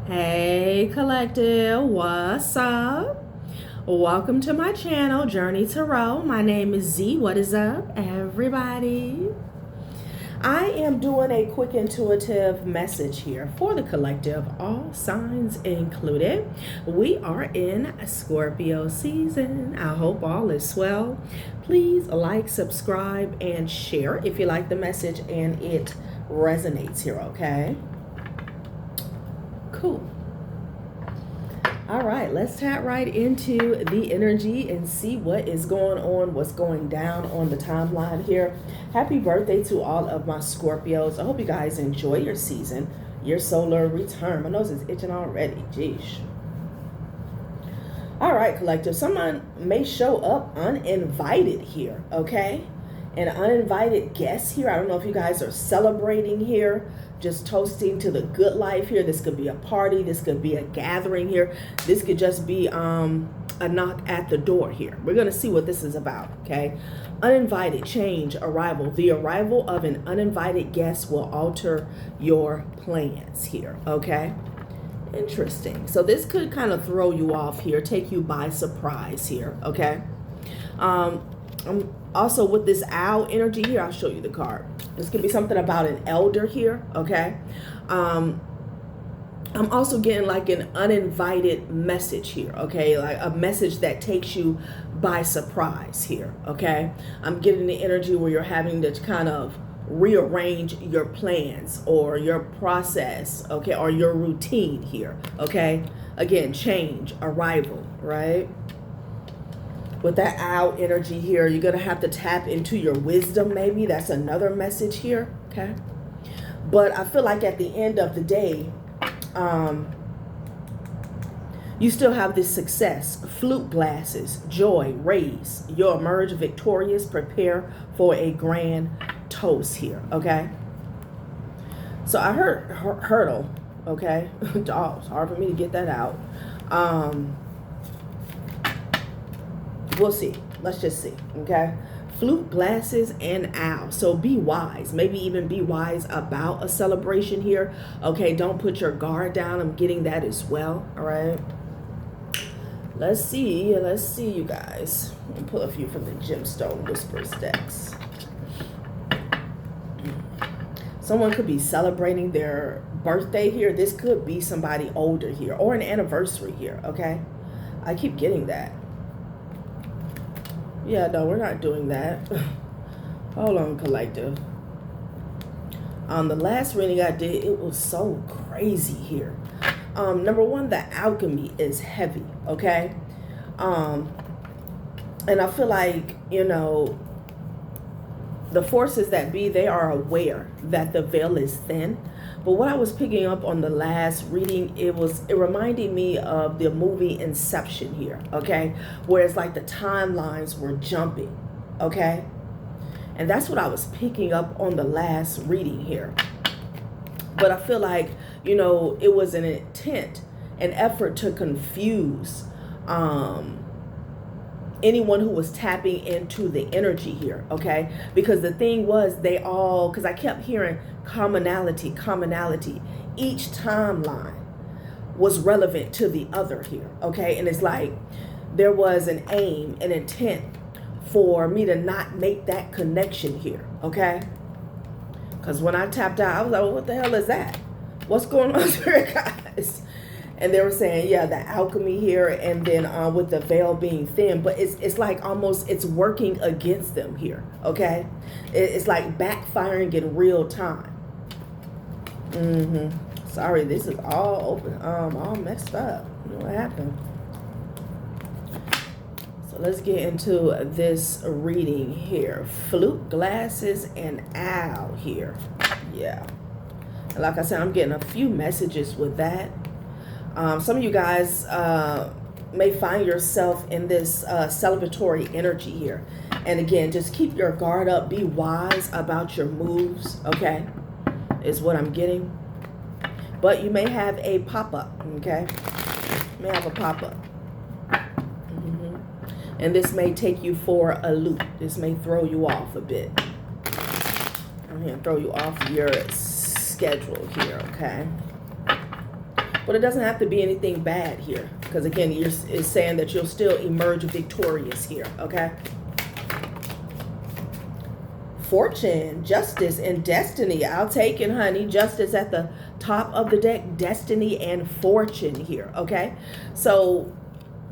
Hey collective, what's up? Welcome to my channel, Journey Tarot. My name is Z. What is up, everybody? I am doing a quick intuitive message here for the collective, all signs included. We are in Scorpio season. I hope all is well. Please like, subscribe, and share if you like the message and it resonates here, okay? Cool. All right, let's tap right into the energy and see what is going on, what's going down on the timeline here. Happy birthday to all of my Scorpios. I hope you guys enjoy your season, your solar return. My nose is itching already. Jeez. All right, collective. Someone may show up uninvited here, okay? An uninvited guest here. I don't know if you guys are celebrating here, just toasting to the good life here. This could be a party. This could be a gathering here. This could just be a knock at the door here. We're going to see what this is about, okay? Uninvited, change, arrival. The arrival of an uninvited guest will alter your plans here, okay? Interesting. So this could kind of throw you off here, take you by surprise here, okay? Also with this owl energy here, I'll show you the card. This could be something about an elder here, okay? I'm also getting like an uninvited message here, okay? Like a message that takes you by surprise here, okay? I'm getting the energy where you're having to kind of rearrange your plans or your process, okay? Or your routine here, okay? Again, change, arrival, right? With that owl energy here, you're going to have to tap into your wisdom maybe. That's another message here, okay? But I feel like at the end of the day, you still have this success, flute glasses, joy, raise. You'll emerge victorious, prepare for a grand toast here, okay? So I heard hurdle, okay? Oh, it's hard for me to get that out. We'll see. Let's just see, okay? Flute, glasses, and owl. So be wise. Maybe even be wise about a celebration here. Okay, don't put your guard down. I'm getting that as well, all right? Let's see, you guys. I'll pull a few from the Gemstone Whispers decks. Someone could be celebrating their birthday here. This could be somebody older here or an anniversary here, okay? I keep getting that. Yeah, no, we're not doing that. Hold on, collective. The last reading I did, it was so crazy here. Number one, the alchemy is heavy, okay? And I feel like, you know, the forces that be, they are aware that the veil is thin. But what I was picking up on the last reading, it reminded me of the movie Inception here, okay? Where it's like the timelines were jumping, okay? And that's what I was picking up on the last reading here. But I feel like, you know, it was an intent, an effort to confuse anyone who was tapping into the energy here, okay? Because the thing was, because I kept hearing commonality. Each timeline was relevant to the other here, okay? And it's like there was an aim, an intent for me to not make that connection here, okay? Because when I tapped out, I was like, well, what the hell is that? What's going on here, guys? And they were saying, yeah, the alchemy here, and then with the veil being thin, but it's like almost it's working against them here, okay? It's like backfiring in real time. Sorry, this is all open, all messed up. You know what happened? So let's get into this reading here. Flute, glasses, and owl here. Yeah. And like I said, I'm getting a few messages with that. Some of you guys may find yourself in this celebratory energy here. And again, just keep your guard up. Be wise about your moves, okay? Is what I'm getting. But you may have a pop-up, okay? You may have a pop-up. And this may take you for a loop. This may throw you off a bit. I'm going to throw you off your schedule here, okay? But it doesn't have to be anything bad here. Because again, it's saying that you'll still emerge victorious here, okay? Fortune, justice, and destiny. I'll take it, honey. Justice at the top of the deck. Destiny and fortune here, okay? So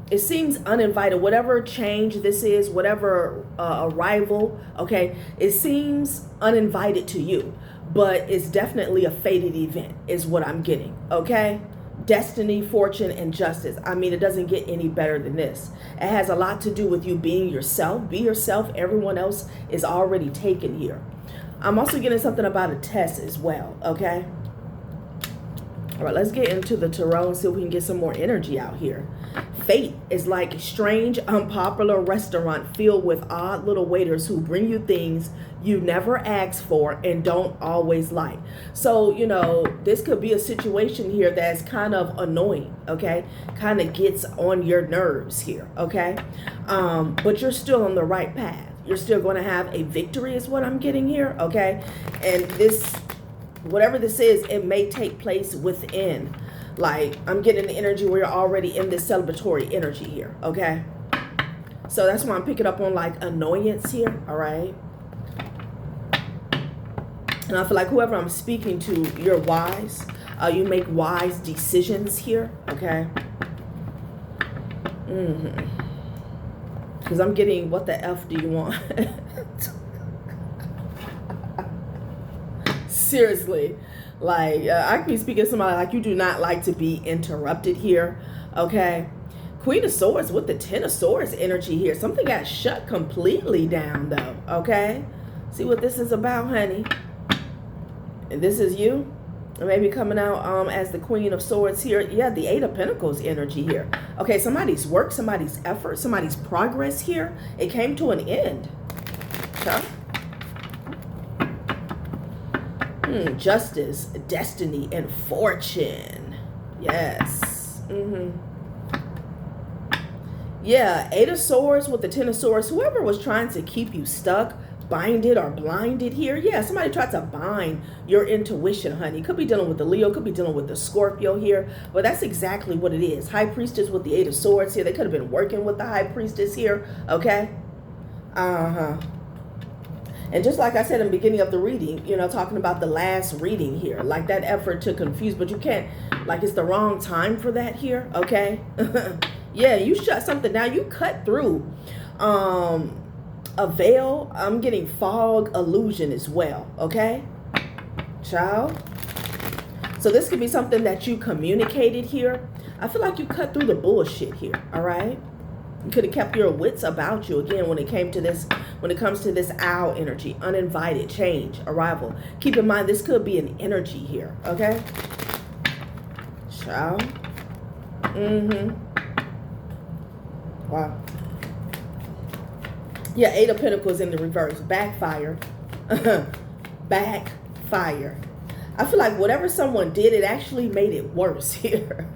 it seems uninvited. Whatever change this is, whatever arrival, okay? It seems uninvited to you. But it's definitely a fated event is what I'm getting, okay? Destiny, fortune, and justice. I mean, it doesn't get any better than this. It has a lot to do with you being yourself. Be yourself. Everyone else is already taken here. I'm also getting something about a test as well, okay? All right, let's get into the tarot and see if we can get some more energy out here. Fate is like a strange, unpopular restaurant filled with odd little waiters who bring you things you never asked for and don't always like. So, you know, this could be a situation here that's kind of annoying, okay? Kind of gets on your nerves here, okay? But you're still on the right path. You're still going to have a victory is what I'm getting here, okay? And this, whatever this is, it may take place within. Like, I'm getting the energy where you're already in this celebratory energy here, okay? So that's why I'm picking up on, like, annoyance here, all right? And I feel like whoever I'm speaking to, you're wise. You make wise decisions here, okay? Because I'm getting, what the F do you want? Seriously. Like, I could be speaking to somebody like you do not like to be interrupted here, okay? Queen of Swords with the Ten of Swords energy here. Something got shut completely down, though, okay? See what this is about, honey? And this is you? Or maybe coming out as the Queen of Swords here. Yeah, the Eight of Pentacles energy here. Okay, somebody's work, somebody's effort, somebody's progress here. It came to an end. Okay? Justice, destiny, and fortune. Yes. Yeah, Eight of Swords with the Ten of Swords. Whoever was trying to keep you stuck, binded, or blinded here. Yeah, somebody tried to bind your intuition, honey. Could be dealing with the Leo, could be dealing with the Scorpio here. But that's exactly what it is. High Priestess with the Eight of Swords here. They could have been working with the High Priestess here. Okay? And just like I said in the beginning of the reading, you know, talking about the last reading here, like that effort to confuse, but you can't, like it's the wrong time for that here, okay? Yeah, you shut something down. You cut through a veil. I'm getting fog illusion as well, okay? Child. So this could be something that you communicated here. I feel like you cut through the bullshit here, all right? You could have kept your wits about you again when it came to this, when it comes to this owl energy, uninvited, change, arrival. Keep in mind, this could be an energy here, okay? Child. Wow. Yeah, Eight of Pentacles in the reverse. Backfire. Backfire. I feel like whatever someone did, it actually made it worse here.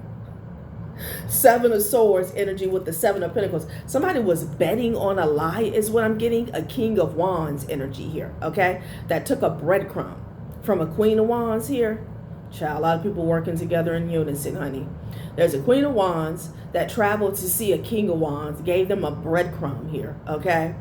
Seven of Swords energy with the Seven of Pentacles. Somebody was betting on a lie is what I'm getting. A King of Wands energy here, okay? That took a breadcrumb from a Queen of Wands here. Child, a lot of people working together in unison, honey. There's a Queen of Wands that traveled to see a King of Wands, gave them a breadcrumb here, okay?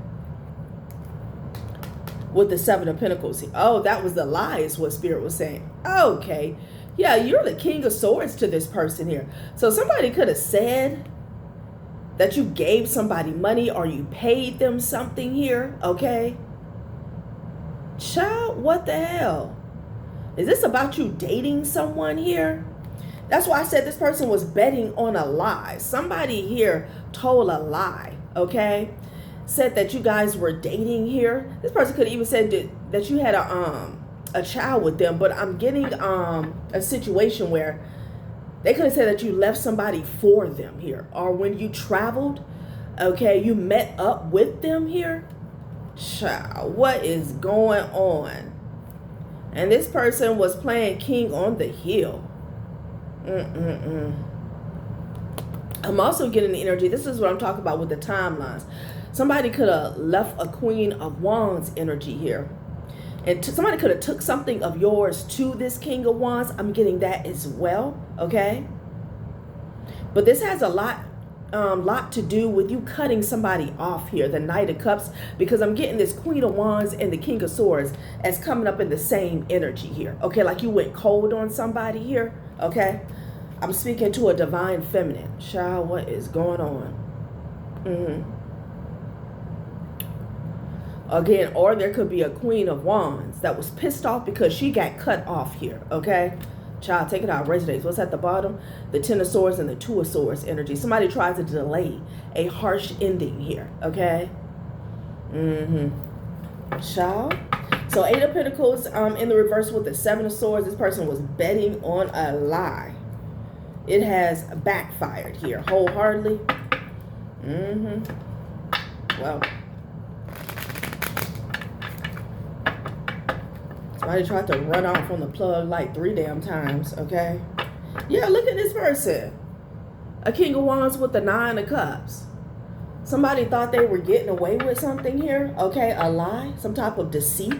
With the Seven of Pentacles. Oh, that was the lie is what Spirit was saying. Okay. Yeah, you're the King of Swords to this person here. So somebody could have said that you gave somebody money or you paid them something here, okay? Child, what the hell? Is this about you dating someone here? That's why I said this person was betting on a lie. Somebody here told a lie, okay? Said that you guys were dating here. This person could have even said that you had a child with them, but I'm getting a situation where they could have said that you left somebody for them here, or when you traveled, okay, you met up with them here. Child, what is going on? And this person was playing king on the hill. I'm also getting the energy. This is what I'm talking about with the timelines. Somebody could have left a Queen of Wands energy here. And somebody could have took something of yours to this King of Wands. I'm getting that as well, okay? But this has a lot to do with you cutting somebody off here, the Knight of Cups, because I'm getting this Queen of Wands and the King of Swords as coming up in the same energy here. Okay, like you went cold on somebody here. Okay, I'm speaking to a divine feminine. Child, what is going on? Again, or there could be a Queen of Wands that was pissed off because she got cut off here. Okay, child, take it out. Resonates. What's at the bottom? The Ten of Swords and the Two of Swords energy. Somebody tries to delay a harsh ending here. Okay. Child. So Eight of Pentacles in the reverse with the Seven of Swords. This person was betting on a lie. It has backfired here wholeheartedly. Well, somebody tried to run off on the plug like 3 damn times, okay? Yeah, look at this person. A King of Wands with the Nine of Cups. Somebody thought they were getting away with something here, okay? A lie, some type of deceit,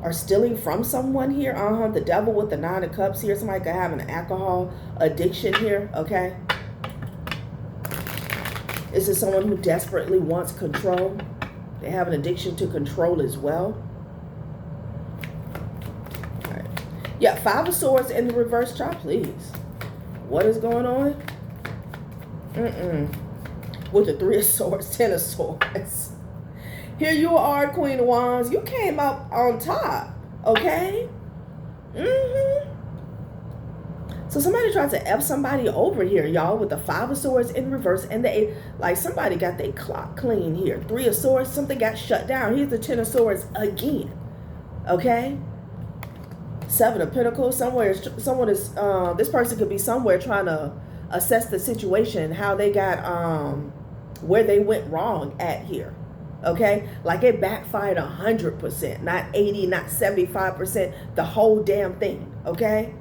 or stealing from someone here. The Devil with the Nine of Cups here. Somebody could have an alcohol addiction here, okay? This is someone who desperately wants control. They have an addiction to control as well. Yeah, Five of Swords in the reverse, child, please. What is going on? With the Three of Swords, Ten of Swords. Here you are, Queen of Wands. You came up on top, okay? So somebody tried to F somebody over here, y'all, with the Five of Swords in reverse and the Eight. Like somebody got their clock clean here. Three of Swords, something got shut down. Here's the Ten of Swords again, okay? Seven of Pentacles. Someone is this person could be somewhere trying to assess the situation, how they got where they went wrong at here. Okay, like it backfired 100%, not 80, not 75%, the whole damn thing. Okay.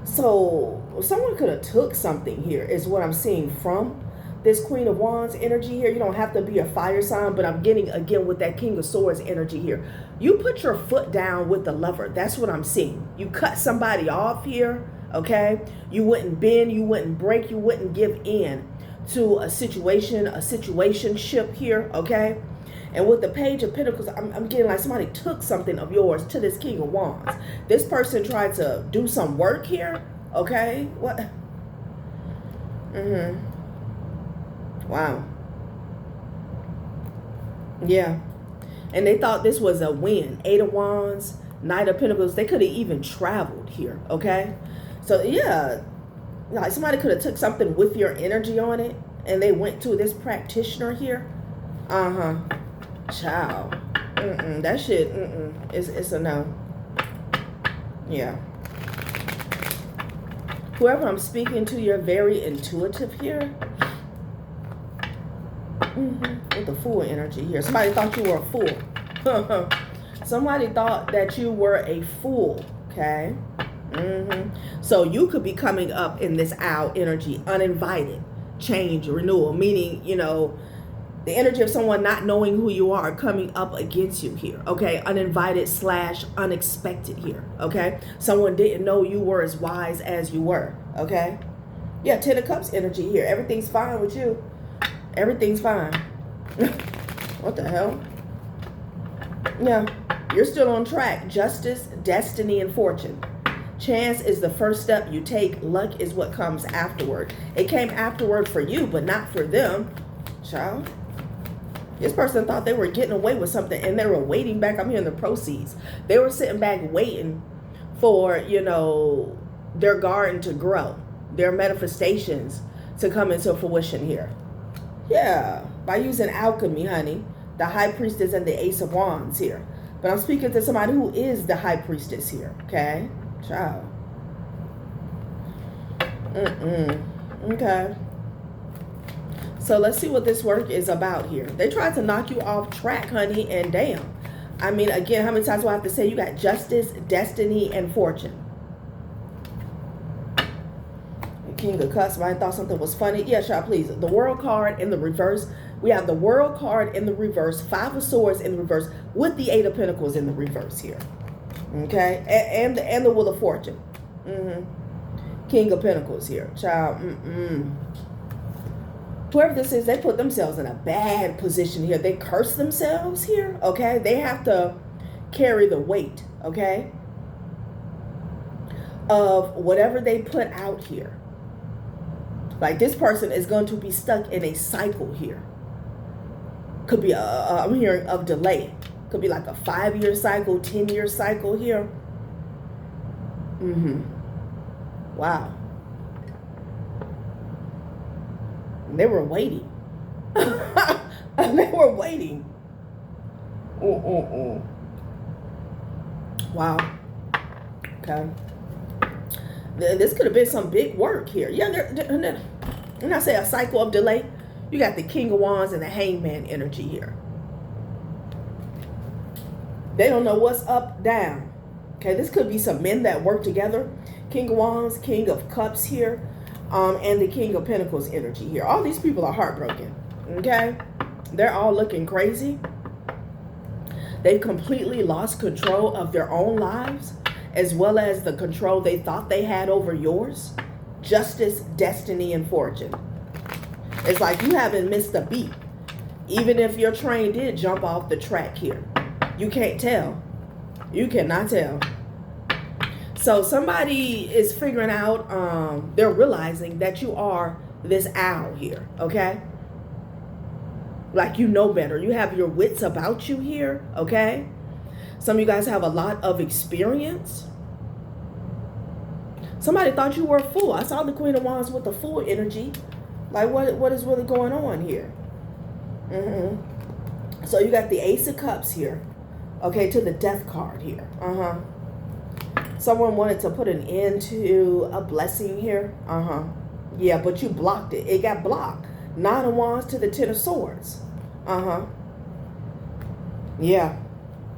So someone could have took something here, is what I'm seeing from this Queen of Wands energy here. You don't have to be a fire sign, but I'm getting again with that King of Swords energy here. You put your foot down with the Lover. That's what I'm seeing. You cut somebody off here, okay? You wouldn't bend, you wouldn't break, you wouldn't give in to a situationship here, okay? And with the Page of Pentacles, I'm getting like somebody took something of yours to this King of Wands. This person tried to do some work here, okay? What? Wow. Yeah. And they thought this was a win. Eight of Wands, Knight of Pentacles. They could have even traveled here, okay? So, yeah. Like somebody could have took something with your energy on it and they went to this practitioner here. Child. That shit, it's a no. Yeah. Whoever I'm speaking to, you're very intuitive here. With the Fool energy here. Somebody thought you were a fool. Somebody thought that you were a fool. Okay. So you could be coming up in this owl energy, uninvited, change, renewal, meaning, you know, the energy of someone not knowing who you are coming up against you here. Okay. Uninvited / unexpected here. Okay. Someone didn't know you were as wise as you were. Okay. Yeah. Ten of Cups energy here. Everything's fine with you. Everything's fine. What the hell? Yeah, you're still on track. Justice, destiny, and fortune. Chance is the first step you take. Luck is what comes afterward. It came afterward for you, but not for them. Child. This person thought they were getting away with something and they were waiting back. I'm hearing the proceeds. They were sitting back waiting for, you know, their garden to grow. Their manifestations to come into fruition here. Yeah, by using alchemy, honey. The High Priestess and the Ace of Wands here. But I'm speaking to somebody who is the High Priestess here, okay? Child. Okay. So let's see what this work is about here. They tried to knock you off track, honey, and damn. I mean, again, how many times do I have to say you got justice, destiny, and fortune? King of Cups. I thought something was funny. Yes, y'all, please. The World card in the reverse. We have the World card in the reverse. Five of Swords in the reverse with the Eight of Pentacles in the reverse here. Okay, and the Wheel of Fortune. King of Pentacles here. Child, whoever this is, they put themselves in a bad position here. They curse themselves here, okay? They have to carry the weight, okay, of whatever they put out here. Like, this person is going to be stuck in a cycle here. Could be I'm hearing of delay. Could be like a 5-year cycle, 10-year cycle here. Wow. They were waiting. They were waiting. Wow. Okay. This could have been some big work here. Yeah, when I say a cycle of delay, you got the King of Wands and the Hangman energy here. They don't know what's up, down. Okay, this could be some men that work together. King of Wands, King of Cups here, and the King of Pentacles energy here. All these people are heartbroken. Okay, they're all looking crazy. They've completely lost control of their own lives, as well as the control they thought they had over yours. Justice, destiny, and fortune. It's like you haven't missed a beat. Even if your train did jump off the track here. You can't tell. You cannot tell. So somebody is figuring out, they're realizing that you are this owl here, okay? Like, you know better. You have your wits about you here, okay? Some of you guys have a lot of experience. Somebody thought you were a fool. I saw the Queen of Wands with the Fool energy. Like, what is really going on here? So you got the Ace of Cups here. Okay, to the Death card here. Someone wanted to put an end to a blessing here. Yeah, but you blocked it. It got blocked. 9 of Wands to the 10 of Swords. Yeah.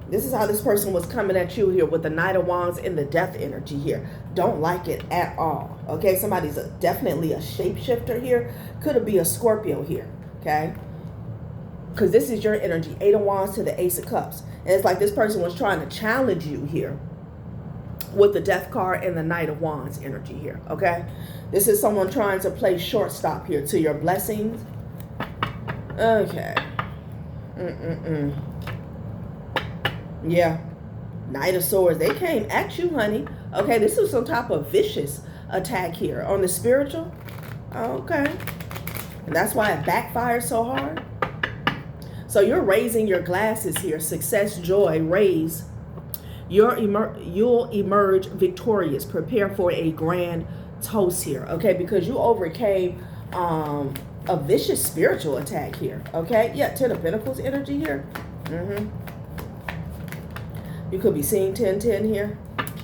This is how this person was coming at you here with the Knight of Wands and the Death energy here. Don't like it at all. Okay, somebody's definitely a shapeshifter here. Could be a Scorpio here. Okay, because this is your energy. 8 of Wands to the Ace of Cups. And it's like this person was trying to challenge you here with the Death card and the Knight of Wands energy here. Okay, this is someone trying to play shortstop here to your blessings. Okay. Yeah. Knight of Swords. They came at you, honey. Okay, this is some type of vicious attack here on the spiritual. Okay. And that's why it backfires so hard. So you're raising your glasses here. Success, joy, raise. You'll emerge victorious. Prepare for a grand toast here. Okay, because you overcame a vicious spiritual attack here. Okay, yeah, 10 of Pentacles energy here. You could be seeing 10-10 here.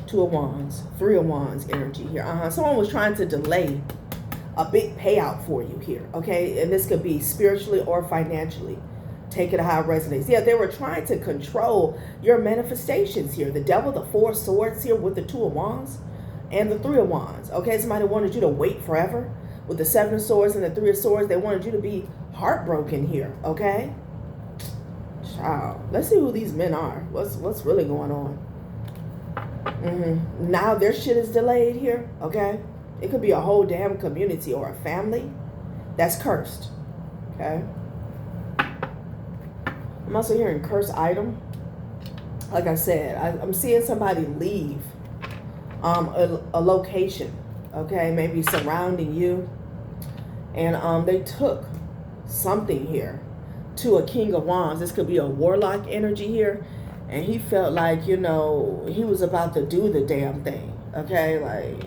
2 of Wands, 3 of Wands energy here. Someone was trying to delay a big payout for you here. Okay, and this could be spiritually or financially. Take it how it resonates. Yeah, they were trying to control your manifestations here. The Devil, the 4 of Swords here with the 2 of Wands and the 3 of Wands. Okay, somebody wanted you to wait forever with the 7 of Swords and the 3 of Swords. They wanted you to be heartbroken here. Okay. Child, let's see who these men are. What's really going on? Now their shit is delayed here. Okay, it could be a whole damn community or a family that's cursed. Okay, I'm also hearing cursed item. Like I said, I'm seeing somebody leave a location. Okay, maybe surrounding you, and they took something here to a King of Wands. This could be a warlock energy here, and he felt like, you know, he was about to do the damn thing. Okay, like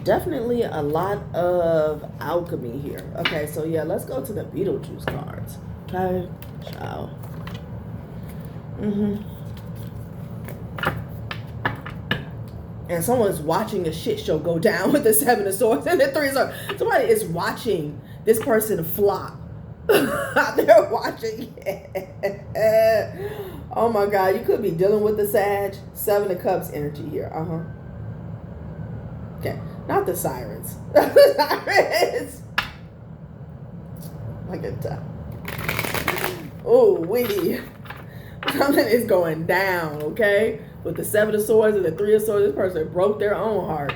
definitely a lot of alchemy here. Okay, so yeah, let's go to the Beetlejuice cards. Okay, ciao. And someone's watching a shit show go down with the 7 of Swords and the 3 of Swords. Somebody is watching this person flop. They're watching it. Oh my God, you could be dealing with the Sag. 7 of Cups energy here. Okay, not the sirens. The sirens. Look at that. Oh, wee. Something is going down, okay? With the 7 of Swords and the 3 of Swords, this person broke their own heart.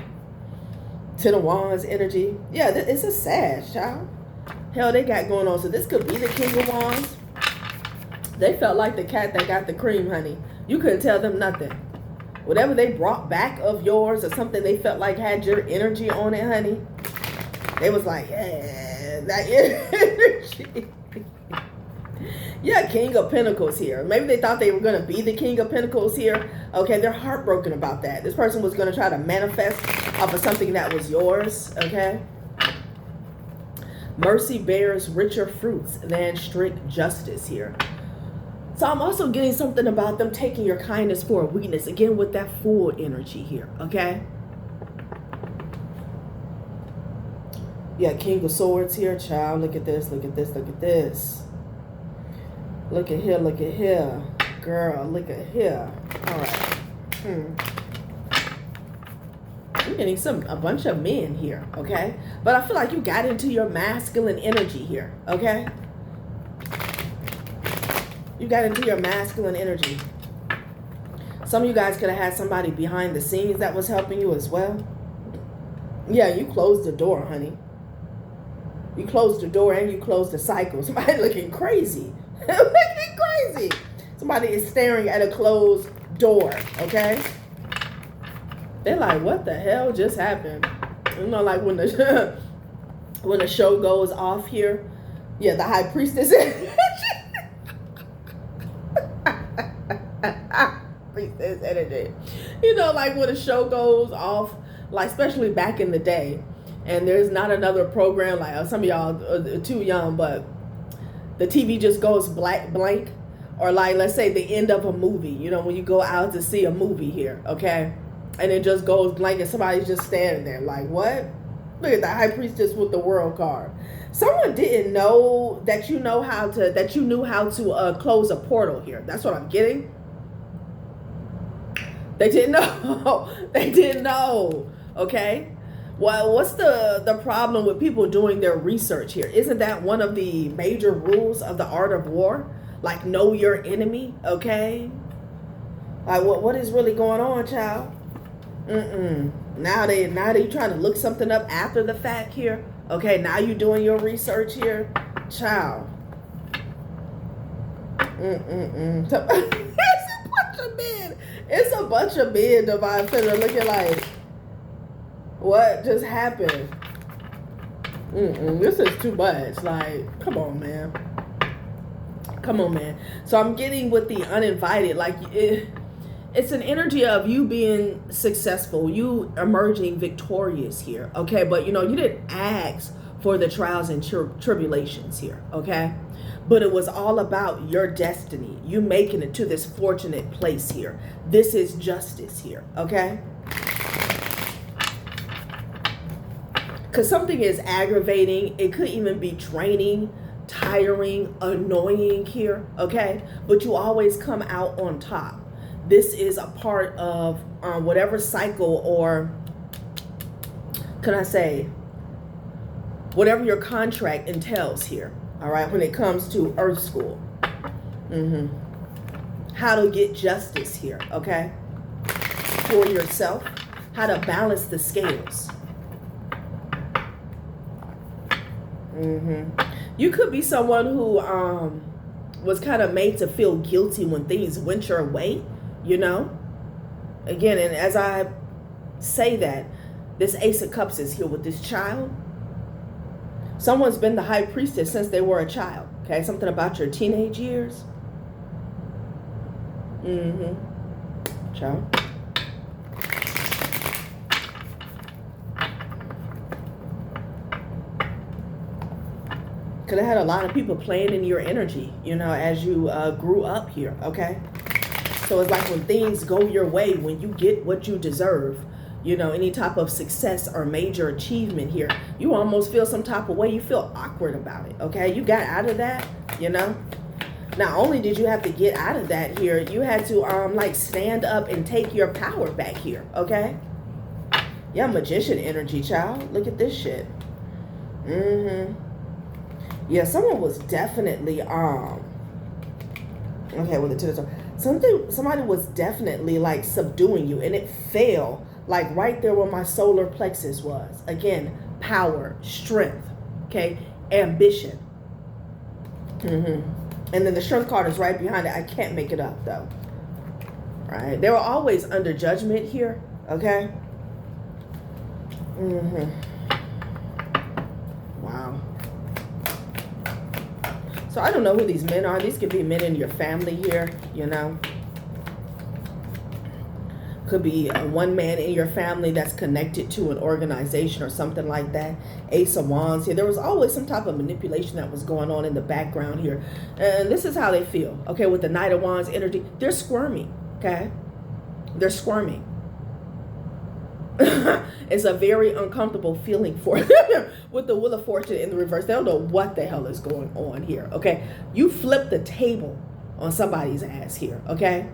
10 of Wands energy. Yeah, it's a sad, child. Hell, they got going on. So this could be the King of Wands. They felt like the cat that got the cream, honey. You couldn't tell them nothing. Whatever they brought back of yours or something they felt like had your energy on it, honey. They was like, yeah, that energy. Yeah, King of Pentacles here. Maybe they thought they were going to be the King of Pentacles here. Okay, they're heartbroken about that. This person was going to try to manifest off of something that was yours, okay? Mercy bears richer fruits than strict justice here. So I'm also getting something about them taking your kindness for a weakness. Again, with that Fool energy here, okay? Yeah, King of Swords here, child. Look at this, look at this, look at this. Look at here, look at here. Girl, look at here. All right. I'm getting a bunch of men here, okay? But I feel like you got into your masculine energy here, okay? You got into your masculine energy. Some of you guys could have had somebody behind the scenes that was helping you as well. Yeah, you closed the door, honey. You closed the door and you closed the cycle. Somebody looking crazy. Looking crazy. Somebody is staring at a closed door, okay? They're like, what the hell just happened? You know, like when the when the show goes off here. Yeah, the High Priestess. Priestess energy. You know, like when a show goes off, like especially back in the day, and there's not another program, like some of y'all are too young, but the TV just goes blank, or like let's say the end of a movie, you know, when you go out to see a movie here, okay, and it just goes blank and somebody's just standing there like, what? Look at the High Priestess with the World card. Someone didn't know that you knew how to close a portal here. That's what I'm getting. They didn't know. They didn't know. Okay. Well, what's the problem with people doing their research here? Isn't that one of the major rules of the art of war? Like, know your enemy, okay? Like, what is really going on, child? Now they trying to look something up after the fact here. Okay, now you doing your research here, child. It's a bunch of men. It's a bunch of men, Divine Feminine, looking like, what just happened? This is too much. Like, come on, man. Come on, man. So I'm getting with the uninvited. Like, it's an energy of you being successful, you emerging victorious here, okay? But, you know, you didn't ask for the trials and tribulations here, okay? But it was all about your destiny, you making it to this fortunate place here. This is justice here, okay? Because something is aggravating. It could even be draining, tiring, annoying here, okay? But you always come out on top. This is a part of whatever cycle, or can I say, whatever your contract entails here, all right, when it comes to Earth School. How to get justice here, okay? For yourself, how to balance the scales. You could be someone who was kind of made to feel guilty when things went your way, you know? Again, and as I say that, this Ace of Cups is here with this child. Someone's been the High Priestess since they were a child, okay? Something about your teenage years. Child. Could have had a lot of people playing in your energy, you know, as you grew up here, okay? So it's like when things go your way, when you get what you deserve, you know, any type of success or major achievement here, you almost feel some type of way. You feel awkward about it, okay? You got out of that, you know? Not only did you have to get out of that here, you had to, like, stand up and take your power back here, okay? Yeah, Magician energy, child. Look at this shit. Yeah, someone was definitely, okay, well, Somebody was definitely like subduing you, and it fell like right there where my solar plexus was. Again, power, strength, okay, ambition. And then the strength card is right behind it. I can't make it up though. Right? They were always under judgment here, okay? Wow. So I don't know who these men are. These could be men in your family here, you know. Could be one man in your family that's connected to an organization or something like that. Ace of Wands here. There was always some type of manipulation that was going on in the background here. And this is how they feel, okay, with the Knight of Wands energy. They're squirming, okay? They're squirming. It's a very uncomfortable feeling for them with the Wheel of Fortune in the reverse. They don't know what the hell is going on here, okay? You flip the table on somebody's ass here, okay?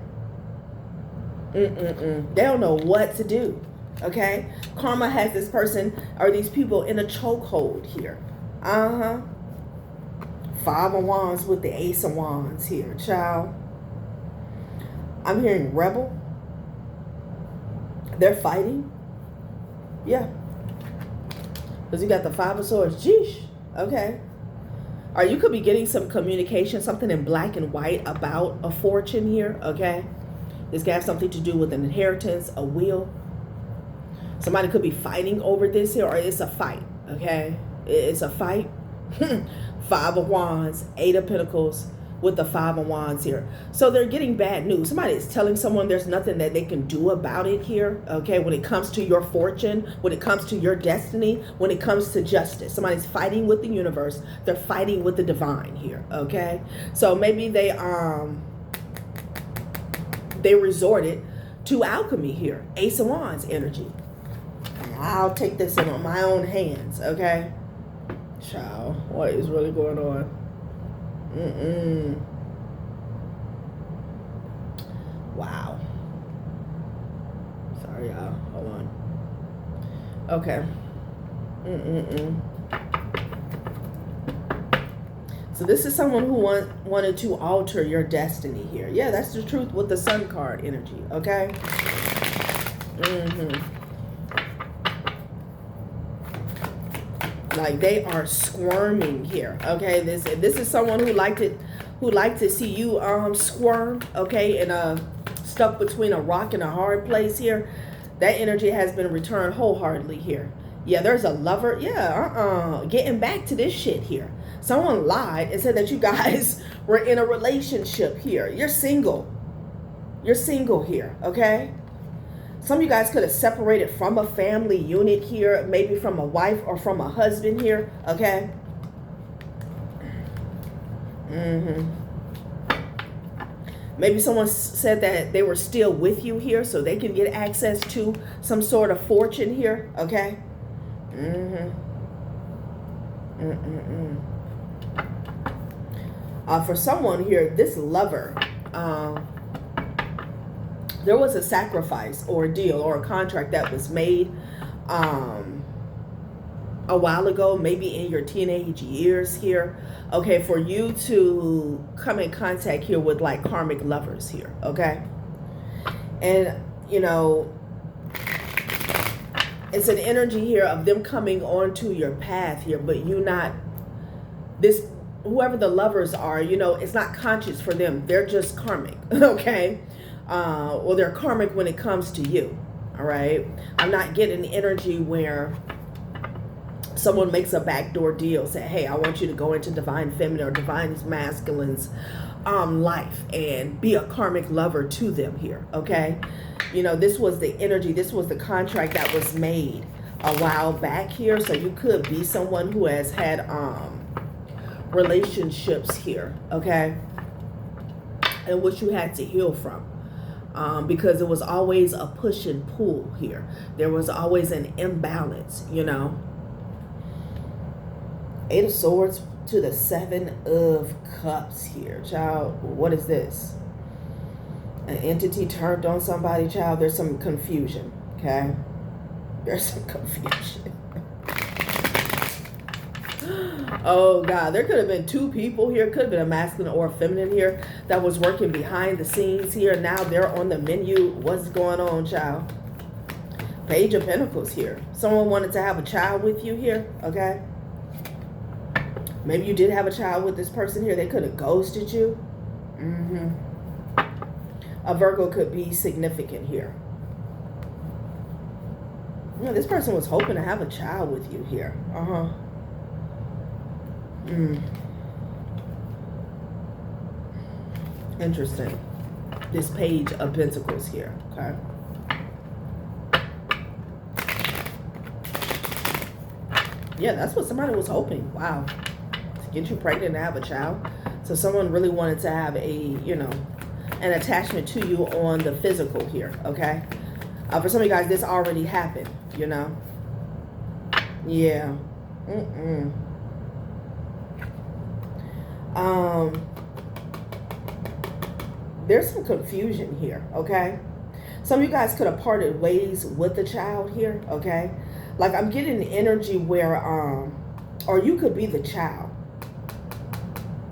They don't know what to do, okay? Karma has this person or these people in a chokehold here. Five of Wands with the Ace of Wands here, child. I'm hearing rebel. They're fighting. Yeah. Because you got the Five of Swords. Jeesh. Okay. Or you could be getting some communication, something in black and white about a fortune here. Okay. This could have something to do with an inheritance, a will. Somebody could be fighting over this here, or it's a fight. Okay. It's a fight. Five of Wands, Eight of Pentacles with the Five of Wands here. So they're getting bad news. Somebody is telling someone there's nothing that they can do about it here, okay, when it comes to your fortune, when it comes to your destiny, when it comes to justice. Somebody's fighting with the universe. They're fighting with the divine here, okay? So maybe they resorted to alchemy here. Ace of Wands energy. I'll take this in my own hands, okay? Child, what is really going on? Wow. Sorry, y'all. Hold on. Okay. So this is someone who wanted to alter your destiny here. Yeah, that's the truth with the Sun card energy. Okay. Like they are squirming here. Okay, this is someone who liked to see you squirm. Okay, and stuck between a rock and a hard place here. That energy has been returned wholeheartedly here. Yeah, there's a lover. Yeah, getting back to this shit here. Someone lied and said that you guys were in a relationship here. You're single. You're single here. Okay. Some of you guys could have separated from a family unit here, maybe from a wife or from a husband here, okay? Maybe someone said that they were still with you here so they can get access to some sort of fortune here, okay? For someone here, this lover, there was a sacrifice or a deal or a contract that was made a while ago, maybe in your teenage years here, okay, for you to come in contact here with like karmic lovers here, okay? And, you know, it's an energy here of them coming onto your path here, but you not, this, whoever the lovers are, you know, it's not conscious for them. They're just karmic, okay? Well, they're karmic when it comes to you, all right? I'm not getting energy where someone makes a backdoor deal, say, hey, I want you to go into divine feminine or divine masculine's life and be a karmic lover to them here, okay? You know, this was the energy, this was the contract that was made a while back here. So you could be someone who has had relationships here, okay? And which you had to heal from. Because it was always a push and pull here. There was always an imbalance, you know. Eight of Swords to the Seven of Cups here, child. What is this? An entity turned on somebody, child. There's some confusion, okay? There's some confusion. Oh, God. There could have been two people here. Could have been a masculine or a feminine here that was working behind the scenes here. Now they're on the menu. What's going on, child? Page of Pentacles here. Someone wanted to have a child with you here, okay? Maybe you did have a child with this person here. They could have ghosted you. A Virgo could be significant here. Yeah, this person was hoping to have a child with you here. Interesting. This Page of Pentacles here, okay? Yeah, that's what somebody was hoping. Wow. To get you pregnant and have a child. So someone really wanted to have a, you know, an attachment to you on the physical here, okay? For some of you guys, this already happened, you know? Yeah. There's some confusion here, okay? Some of you guys could have parted ways with the child here, okay? Like, I'm getting energy where, or you could be the child.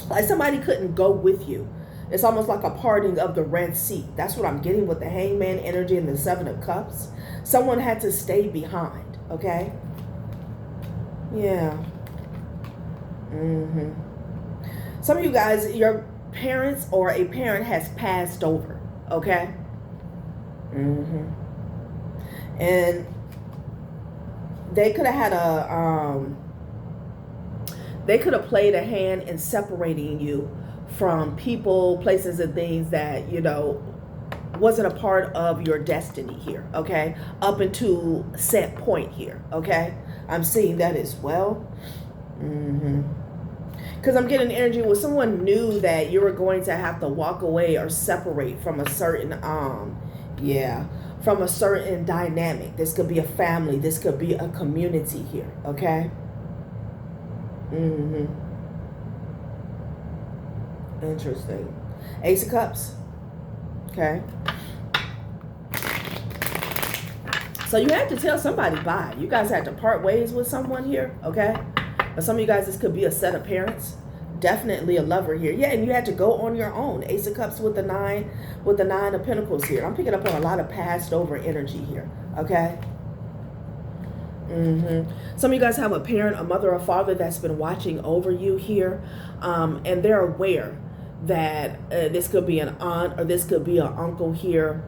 Like, somebody couldn't go with you. It's almost like a parting of the Red Sea. That's what I'm getting with the Hangman energy and the Seven of Cups. Someone had to stay behind, okay? Yeah. Some of you guys, your parents or a parent has passed over, okay? And they could have had they could have played a hand in separating you from people, places, and things that, you know, wasn't a part of your destiny here, okay? Up until set point here, okay? I'm seeing that as well. Because I'm getting energy where someone knew that you were going to have to walk away or separate from a certain, from a certain dynamic. This could be a family. This could be a community here, okay? Interesting. Ace of Cups. Okay. So you had to tell somebody bye. You guys had to part ways with someone here, okay? But some of you guys, this could be a set of parents. Definitely a lover here. Yeah, and you had to go on your own. Ace of Cups with the nine of Pentacles here. I'm picking up on a lot of passed over energy here, okay? Some of you guys have a parent, a mother or father that's been watching over you here, and they're aware that this could be an aunt or this could be an uncle here.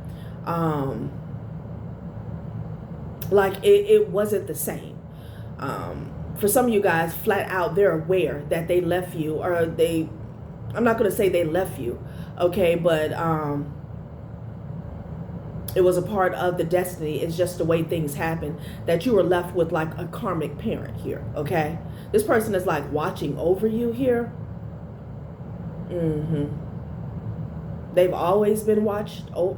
Like it wasn't the same. For some of you guys, flat out, they're aware that they left you, or I'm not going to say they left you, okay, but it was a part of the destiny. It's just the way things happen, that you were left with like a karmic parent here, okay? This person is like watching over you here. They've always been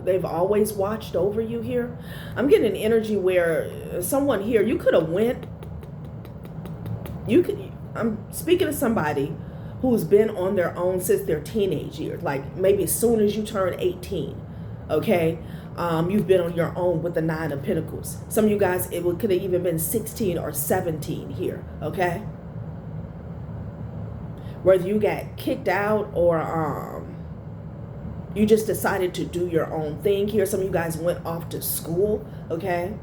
they've always watched over you here. I'm getting an energy where someone here, you could have went, I'm speaking to somebody who's been on their own since their teenage years, like maybe as soon as you turn 18, okay? You've been on your own with the Nine of Pentacles. Some of you guys, could have even been 16 or 17 here, okay? Whether you got kicked out or you just decided to do your own thing here. Some of you guys went off to school, okay?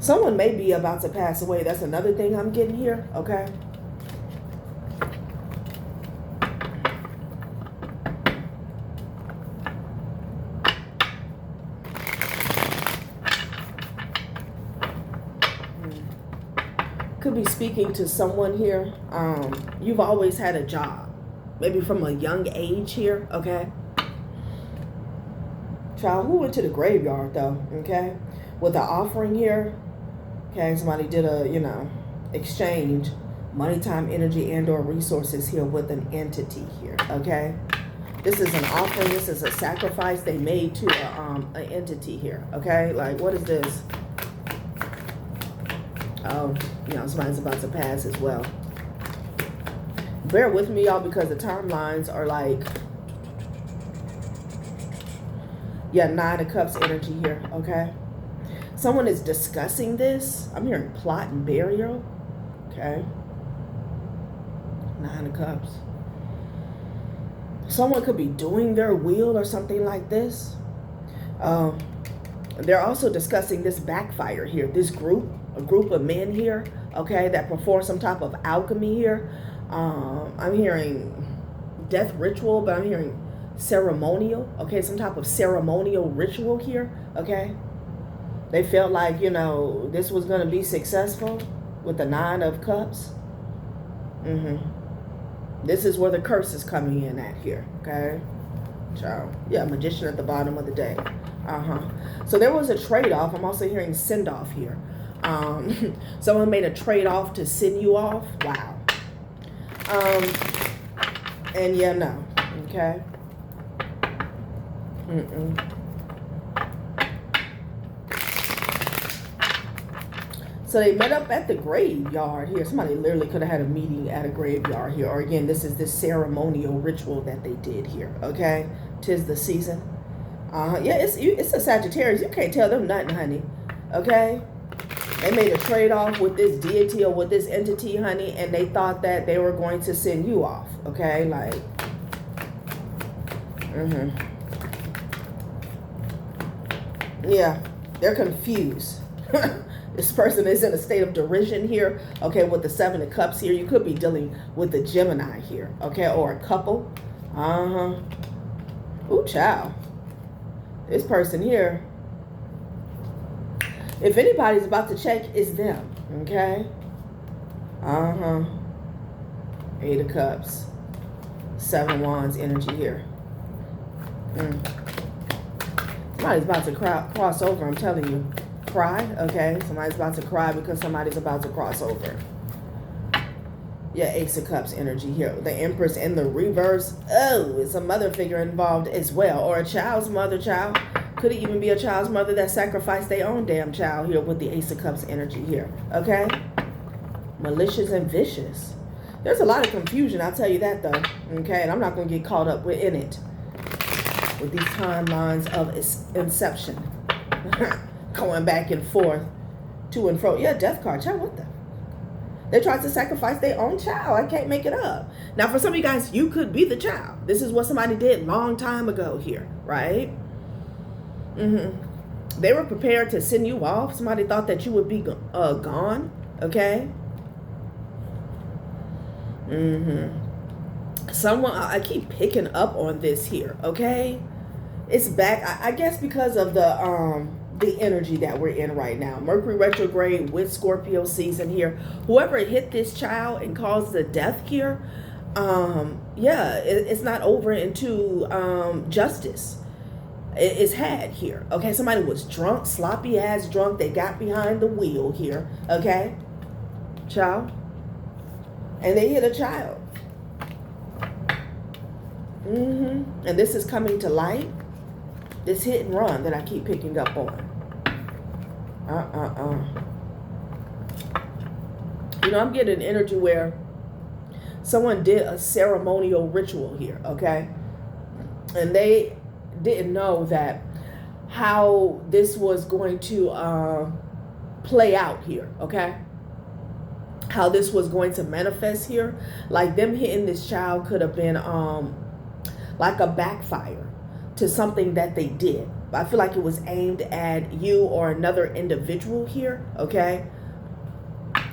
Someone may be about to pass away. That's another thing I'm getting here, okay? Could be speaking to someone here. You've always had a job, maybe from a young age here, okay? Child, who went to the graveyard though, okay? With the offering here, okay, somebody did a, you know, exchange money, time, energy, and or resources here with an entity here, okay? This is an offering. This is a sacrifice they made to an entity here, okay? Like, what is this? Oh, you know, somebody's about to pass as well. Bear with me, y'all, because the timelines are like, yeah, Nine of Cups energy here, okay? Someone is discussing this. I'm hearing plot and burial. Okay. 9 of Cups. Someone could be doing their will or something like this. They're also discussing this backfire here. This group, a group of men here, okay, that perform some type of alchemy here. I'm hearing death ritual, but I'm hearing ceremonial, okay, some type of ceremonial ritual here, okay. They felt like, you know, this was going to be successful with the 9 of Cups. This is where the curse is coming in at here, okay. Child. Yeah, Magician at the bottom of the day. So there was a trade-off. I'm also hearing send-off here. Someone made a trade-off to send you off. Wow. And yeah, no. Okay. So they met up at the graveyard here. Somebody literally could have had a meeting at a graveyard here. Or again, this is this ceremonial ritual that they did here. Okay. 'Tis the season. Yeah, it's a Sagittarius. You can't tell them nothing, honey. Okay. They made a trade-off with this deity or with this entity, honey, and they thought that they were going to send you off. Okay, like. Yeah, they're confused. This person is in a state of derision here. Okay, with the 7 of Cups here, you could be dealing with the Gemini here. Okay, or a couple. Ooh, child. This person here, if anybody's about to check, it's them. Okay. 8 of Cups. 7 of Wands energy here. Somebody's about to cross over, I'm telling you. Cry, okay. Somebody's about to cry because somebody's about to cross over. Yeah, Ace of Cups energy here. The Empress in the reverse. Oh, it's a mother figure involved as well. Or a child's mother, child. Could it even be a child's mother that sacrificed their own damn child here with the Ace of Cups energy here. Okay? Malicious and vicious. There's a lot of confusion, I'll tell you that though. Okay? And I'm not going to get caught up within it. With these timelines of inception. Going back and forth. To and fro. Yeah, death card. Child, what the? They tried to sacrifice their own child. I can't make it up. Now, for some of you guys, you could be the child. This is what somebody did long time ago here, right? They were prepared to send you off. Somebody thought that you would be gone, okay? Someone, I keep picking up on this here, okay? It's back, I guess because of the energy that we're in right now. Mercury retrograde with Scorpio season here. Whoever hit this child and caused the death here, yeah, it's not over into justice. It's had here. Okay, somebody was drunk, sloppy ass drunk. They got behind the wheel here. Okay, child, and they hit a child. And this is coming to light. This hit and run that I keep picking up on. You know, I'm getting an energy where someone did a ceremonial ritual here, okay? And they didn't know that how this was going to play out here, okay? How this was going to manifest here. Like them hitting this child could have been like a backfire to something that they did. But I feel like it was aimed at you or another individual here, okay?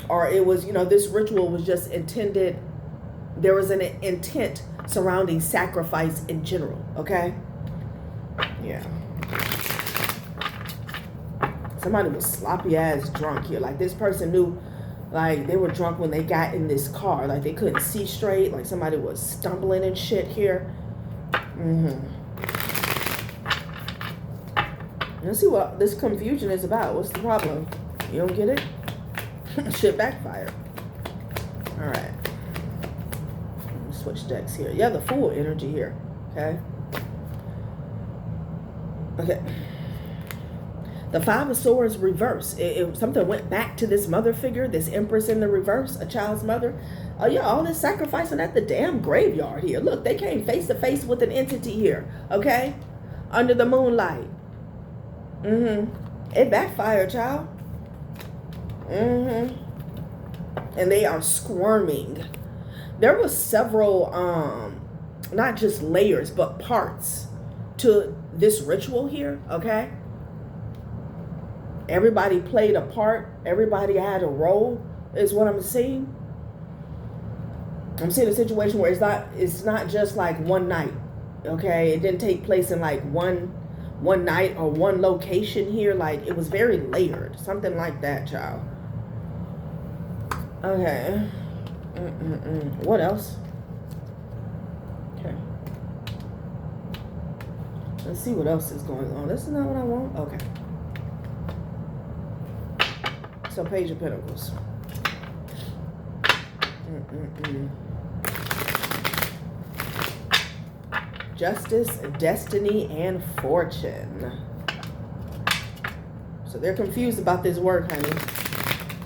Or it was, you know, this ritual was just intended, there was an intent surrounding sacrifice in general, okay? Yeah. Somebody was sloppy ass drunk here. Like this person knew, like they were drunk when they got in this car. Like they couldn't see straight. Like somebody was stumbling and shit here. Let's see what this confusion is about. What's the problem? You don't get it? Shit backfire. All right. Switch decks here. Yeah, the Fool energy here. Okay. Okay. The 5 of Swords reverse. Something went back to this mother figure, this Empress in the reverse, a child's mother. Oh yeah, all this sacrificing at the damn graveyard here. Look, they came face to face with an entity here. Okay, under the moonlight. It backfired, child. And they are squirming. There was several, not just layers, but parts to this ritual here, okay? Everybody played a part. Everybody had a role, is what I'm seeing. I'm seeing a situation where it's not just like one night, okay? It didn't take place in like one night or one location here. Like, it was very layered. Something like that, child. Okay. What else? Okay. Let's see what else is going on. This is not what I want. Okay. So, Page of Pentacles. Justice, destiny, and fortune. So they're confused about this word, honey.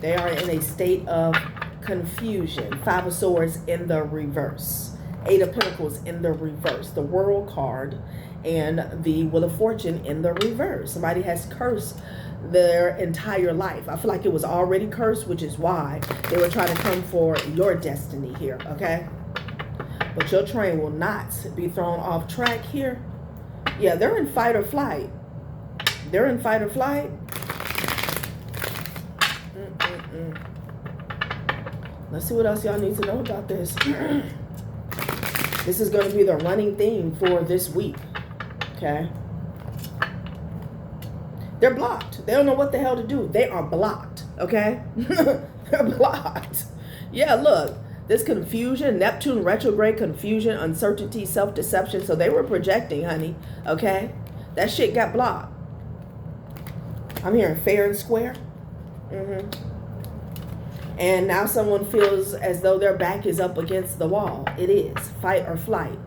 They are in a state of confusion. Five of Swords in the reverse. Eight of Pentacles in the reverse. The World card and the Wheel of Fortune in the reverse. Somebody has cursed their entire life. I feel like it was already cursed, which is why they were trying to come for your destiny here, okay? But your train will not be thrown off track here. Yeah, they're in fight or flight. They're in fight or flight. Let's see what else y'all need to know about this. This is going to be the running theme for this week, okay? They're blocked. They don't know what the hell to do. They are blocked, okay? They're blocked. Yeah, look. This confusion, Neptune retrograde, confusion, uncertainty, self-deception. So they were projecting, honey, okay? That shit got blocked. I'm hearing fair and square. And now someone feels as though their back is up against the wall. It is. Fight or flight.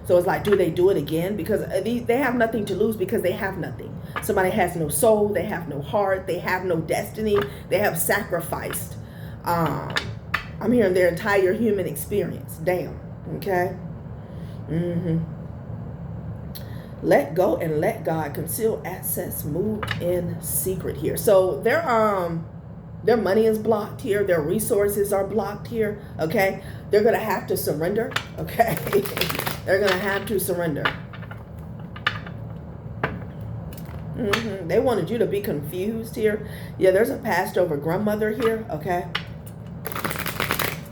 So it's like, do they do it again? Because they have nothing to lose because they have nothing. Somebody has no soul. They have no heart. They have no destiny. They have sacrificed. I'm hearing their entire human experience. Damn. Okay? Let go and let God. Conceal assets. Move in secret here. So their money is blocked here. Their resources are blocked here. Okay? They're going to have to surrender. Okay? They're going to have to surrender. They wanted you to be confused here. Yeah, there's a passed over grandmother here. Okay?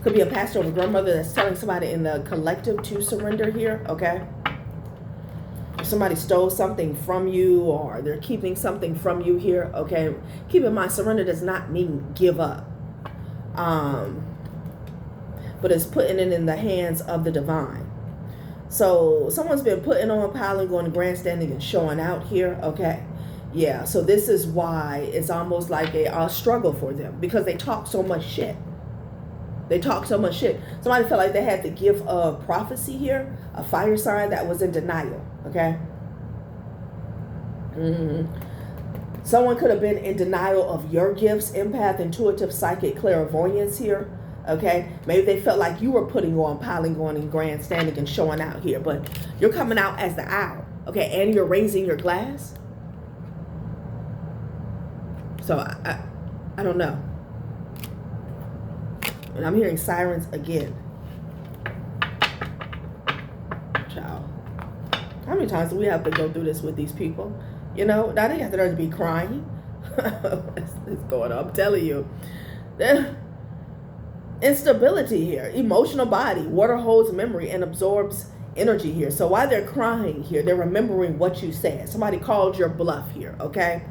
Could be a passed over grandmother that's telling somebody in the collective to surrender here. Okay? If somebody stole something from you or they're keeping something from you here. Okay? Keep in mind, surrender does not mean give up. But it's putting it in the hands of the divine. So someone's been putting on, piling, going grandstanding and showing out here. Okay. Yeah. So this is why it's almost like a struggle for them because they talk so much shit. They talk so much shit. Somebody felt like they had to give a prophecy here, a fire sign that was in denial. Okay. Someone could have been in denial of your gifts, empath, intuitive, psychic, clairvoyance here. Okay, maybe they felt like you were putting on, piling on, and grandstanding and showing out here, but you're coming out as the owl. Okay, and you're raising your glass. So I don't know. And I'm hearing sirens again. Child, how many times do we have to go through this with these people? You know, now they have to be crying. What's going on? I'm telling you. Instability here, emotional body. Water holds memory and absorbs energy here. So while they're crying here, they're remembering what you said. Somebody called your bluff here, okay?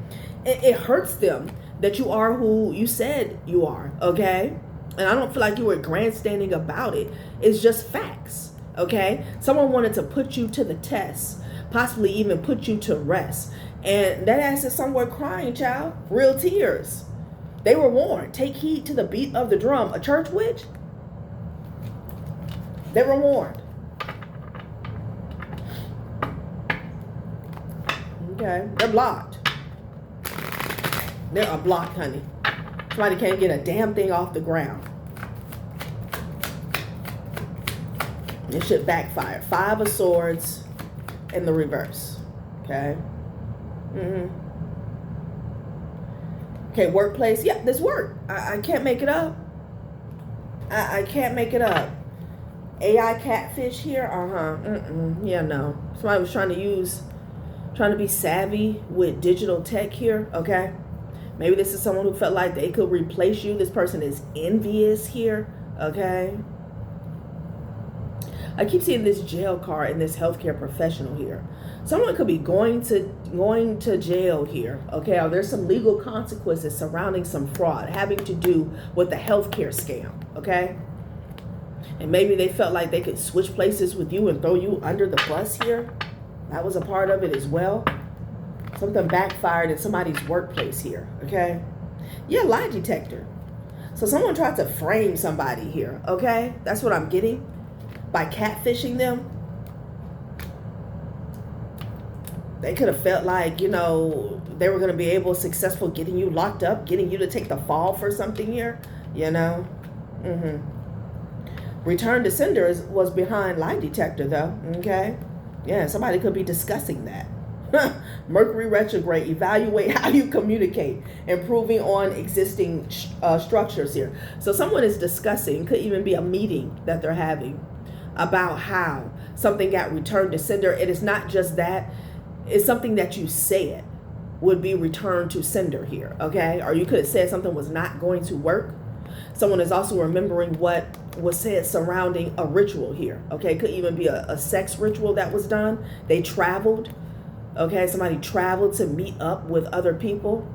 It hurts them that you are who you said you are, okay? And I don't feel like you were grandstanding about it. It's just facts, okay? Someone wanted to put you to the test, possibly even put you to rest. And that ass is somewhere crying, child. Real tears. They were warned. Take heed to the beat of the drum. A church witch? They were warned. Okay. They're blocked. They are blocked, honey. Somebody can't get a damn thing off the ground. This shit backfired. Five of Swords in the reverse. Okay. Okay, workplace. Yeah, this work. I can't make it up. I can't make it up. AI catfish here. Yeah, no. Somebody was trying to be savvy with digital tech here. Okay. Maybe this is someone who felt like they could replace you. This person is envious here. Okay. I keep seeing this jail card and this healthcare professional here. Someone could be going to jail here. Okay. Or there's some legal consequences surrounding some fraud having to do with the healthcare scam. Okay. And maybe they felt like they could switch places with you and throw you under the bus here. That was a part of it as well. Something backfired in somebody's workplace here, okay? Yeah, lie detector. So someone tried to frame somebody here, okay? That's what I'm getting by catfishing them. They could have felt like, you know, they were going to be able successful getting you locked up, getting you to take the fall for something here, you know? Return to sender was behind lie detector though, okay? Yeah, somebody could be discussing that. Mercury retrograde, evaluate how you communicate, improving on existing structures here. So someone is discussing, could even be a meeting that they're having about how something got returned to sender. It is not just that, it's something that you said would be returned to sender here, okay? Or you could have said something was not going to work. Someone is also remembering what was said surrounding a ritual here, okay? It could even be a sex ritual that was done. They traveled. Okay, somebody traveled to meet up with other people.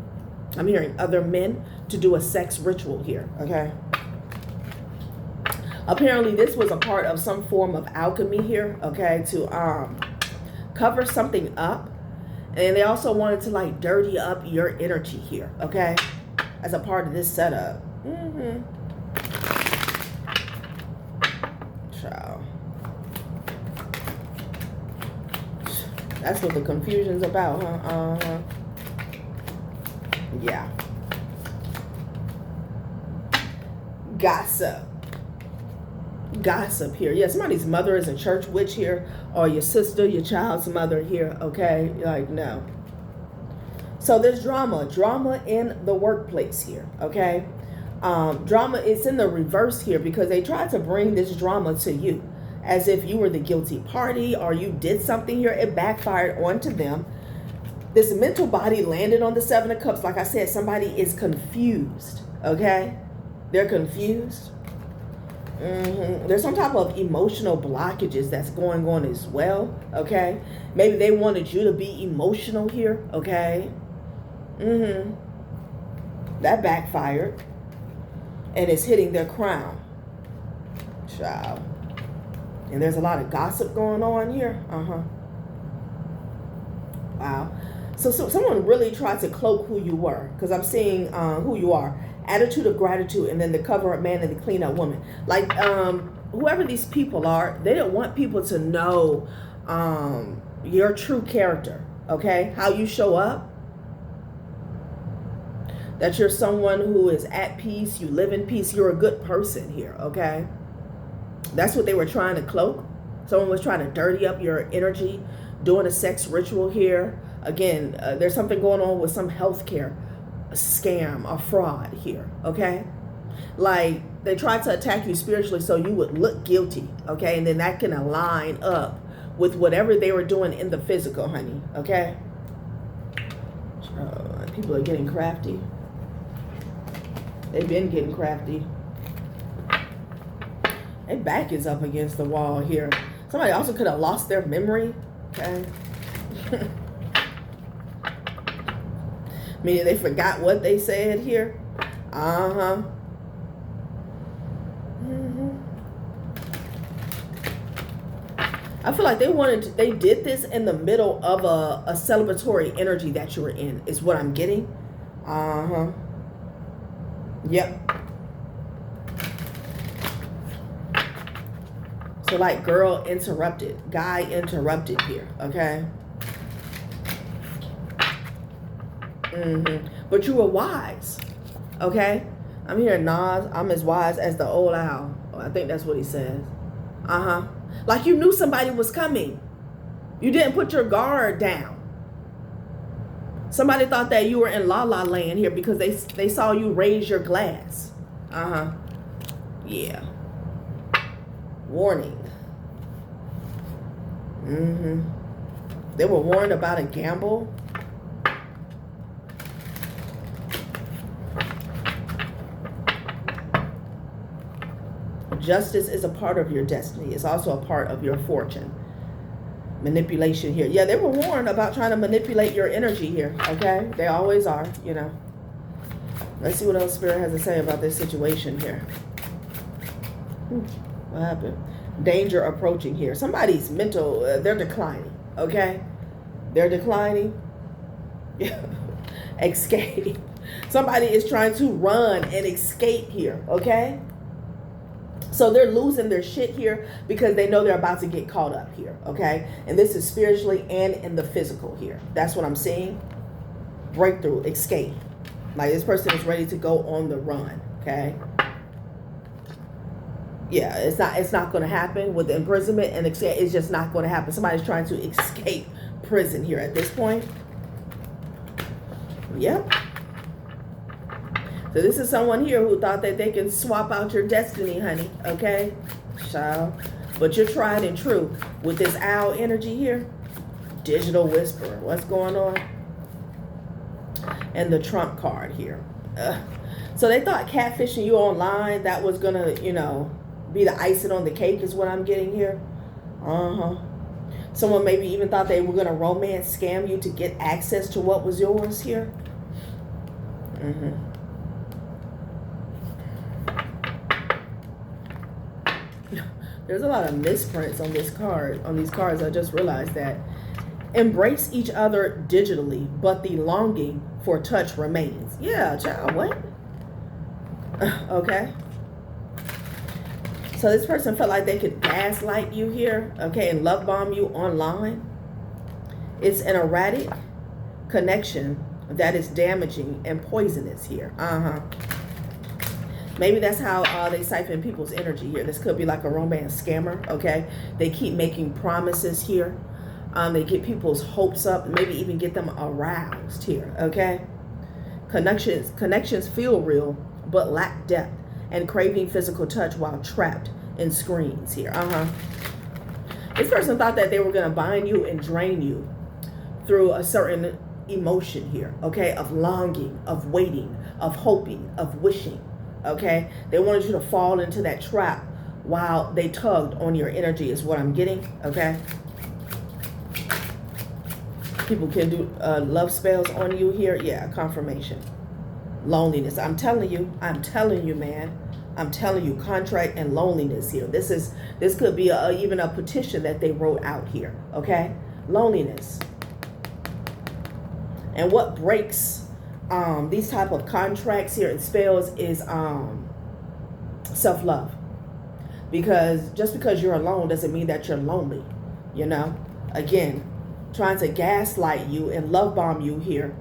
I'm hearing other men to do a sex ritual here, okay? Apparently, this was a part of some form of alchemy here, okay, to cover something up. And they also wanted to, like, dirty up your energy here, okay, as a part of this setup. Ciao. That's what the confusion's about, huh? Yeah. Gossip here. Yeah, somebody's mother is a church witch here, or your sister, your child's mother here, okay? Like, no. So there's drama in the workplace here, okay? Drama is in the reverse here because they tried to bring this drama to you as if you were the guilty party or you did something here. It backfired onto them. This mental body landed on the Seven of Cups. Like I said, somebody is confused, okay? They're confused. There's some type of emotional blockages that's going on as well, okay? Maybe they wanted you to be emotional here, okay? That backfired. And it's hitting their crown. Child. And there's a lot of gossip going on here. Wow. So someone really tried to cloak who you were. Because I'm seeing who you are. Attitude of gratitude. And then the cover-up man and the clean-up woman. Like, whoever these people are, they don't want people to know your true character. Okay? How you show up. That you're someone who is at peace. You live in peace. You're a good person here. Okay? That's what they were trying to cloak. Someone was trying to dirty up your energy, doing a sex ritual here. Again, there's something going on with some healthcare scam or fraud here, okay? Like, they tried to attack you spiritually so you would look guilty, okay? And then that can align up with whatever they were doing in the physical, honey, okay? People are getting crafty. They've been getting crafty. Their back is up against the wall here. Somebody also could have lost their memory. Okay. Meaning they forgot what they said here. I feel like they did this in the middle of a celebratory energy that you were in, is what I'm getting. Yep. So like girl interrupted, guy interrupted here, okay? But you were wise, okay? I'm hearing Nas, I'm as wise as the old owl. Oh, I think that's what he says. Like you knew somebody was coming. You didn't put your guard down. Somebody thought that you were in La La Land here because they saw you raise your glass. Yeah. Warning. They were warned about a gamble. Justice is a part of your destiny. It's also a part of your fortune. Manipulation here. Yeah, they were warned about trying to manipulate your energy here. Okay? They always are, you know. Let's see what else Spirit has to say about this situation here. What happened? Danger approaching here. Somebody's mental, they're declining. Okay? They're declining. Escape. Somebody is trying to run and escape here. Okay? So they're losing their shit here because they know they're about to get caught up here, okay? And this is spiritually and in the physical here. That's what I'm seeing. Breakthrough, escape. Like this person is ready to go on the run, okay? Yeah, it's not going to happen with the imprisonment and escape. It's just not going to happen. Somebody's trying to escape prison here at this point. Yep. So this is someone here who thought that they can swap out your destiny, honey. Okay? Child. But you're tried and true. With this owl energy here. Digital whisperer. What's going on? And the trump card here. So they thought catfishing you online, that was going to, you know, be the icing on the cake is what I'm getting here. Someone maybe even thought they were going to romance scam you to get access to what was yours here. There's a lot of misprints on this card, on these cards. I just realized that. Embrace each other digitally, but the longing for touch remains. Yeah, child, what? Okay. So this person felt like they could gaslight you here, okay, and love bomb you online. It's an erratic connection that is damaging and poisonous here. Maybe that's how they siphon people's energy here. This could be like a romance scammer, okay? They keep making promises here. They get people's hopes up, maybe even get them aroused here, okay? Connections feel real, but lack depth and craving physical touch while trapped in screens here. This person thought that they were going to bind you and drain you through a certain emotion here, okay? Of longing, of waiting, of hoping, of wishing. Okay, they wanted you to fall into that trap while they tugged on your energy is what I'm getting. Okay, people can do love spells on you here. Yeah, confirmation. Loneliness. I'm telling you, man. I'm telling you, contract and loneliness here. This could be even a petition that they wrote out here. Okay, loneliness. And what breaks these type of contracts here and spells is self-love. Because just because you're alone doesn't mean that you're lonely, you know. Again, trying to gaslight you and love bomb you here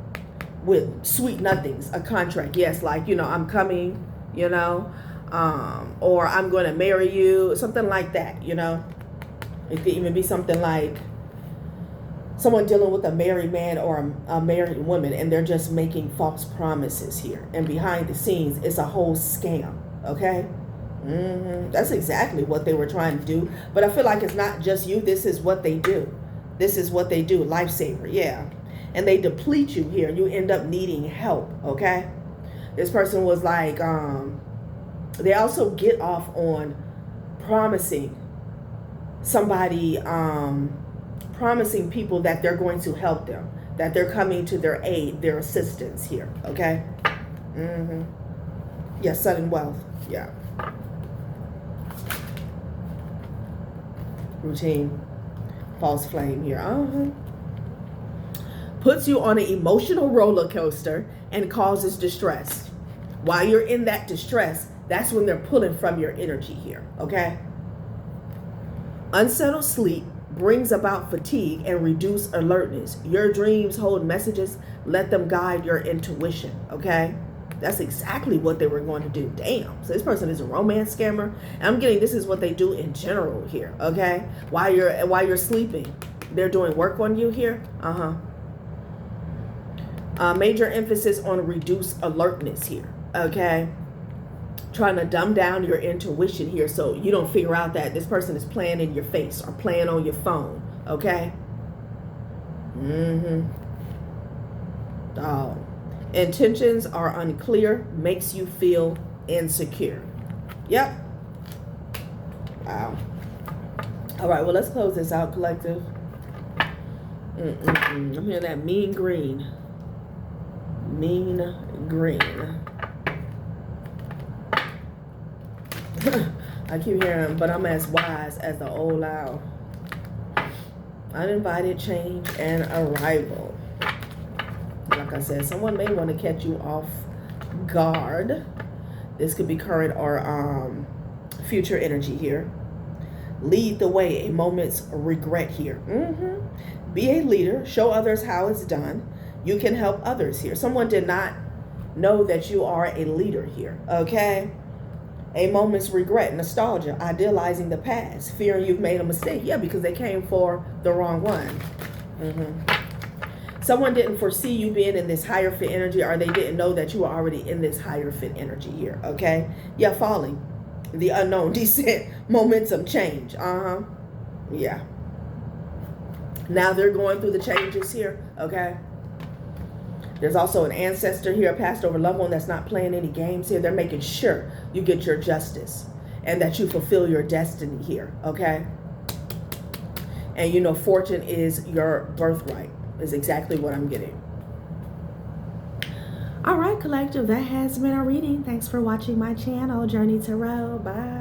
with sweet nothings, a contract. Yes, like, you know, I'm coming, you know, or I'm going to marry you, something like that, you know. It could even be something like someone dealing with a married man or a married woman, and they're just making false promises here. And behind the scenes, it's a whole scam, okay? That's exactly what they were trying to do. But I feel like it's not just you. This is what they do. This is what they do. Lifesaver, yeah. And they deplete you here. You end up needing help, okay? This person was like, they also get off on promising somebody, promising people that they're going to help them, that they're coming to their aid, their assistance here, okay? Yeah, sudden wealth, yeah. Routine, false flame here, Puts you on an emotional roller coaster and causes distress. While you're in that distress, that's when they're pulling from your energy here, okay? Unsettled sleep brings about fatigue and reduced alertness. Your dreams hold messages. Let them guide your intuition, okay? That's exactly what they were going to do. Damn. So this person is a romance scammer. And I'm getting this is what they do in general here, okay? While you're sleeping, they're doing work on you here. Major emphasis on reduced alertness here, okay? Trying to dumb down your intuition here so you don't figure out that this person is playing in your face or playing on your phone, okay? Oh. Intentions are unclear, makes you feel insecure. Yep. Wow. All right, well, let's close this out, collective. I'm hearing that mean green. Mean green. I keep hearing, but I'm as wise as the old owl. Uninvited change and arrival. Like I said, someone may want to catch you off guard. This could be current or future energy here. Lead the way, a moment's regret here. Be a leader. Show others how it's done. You can help others here. Someone did not know that you are a leader here, okay? A moment's regret, nostalgia, idealizing the past, fearing you've made a mistake. Yeah, because they came for the wrong one. Someone didn't foresee you being in this higher fit energy, or they didn't know that you were already in this higher fit energy here, okay? Yeah, falling. The unknown, descent, momentum, change. Yeah. Now they're going through the changes here, okay? There's also an ancestor here, a passed over loved one that's not playing any games here. They're making sure you get your justice and that you fulfill your destiny here, okay? And you know, fortune is your birthright, is exactly what I'm getting. All right, collective, that has been our reading. Thanks for watching my channel, Journey Tarot. Bye.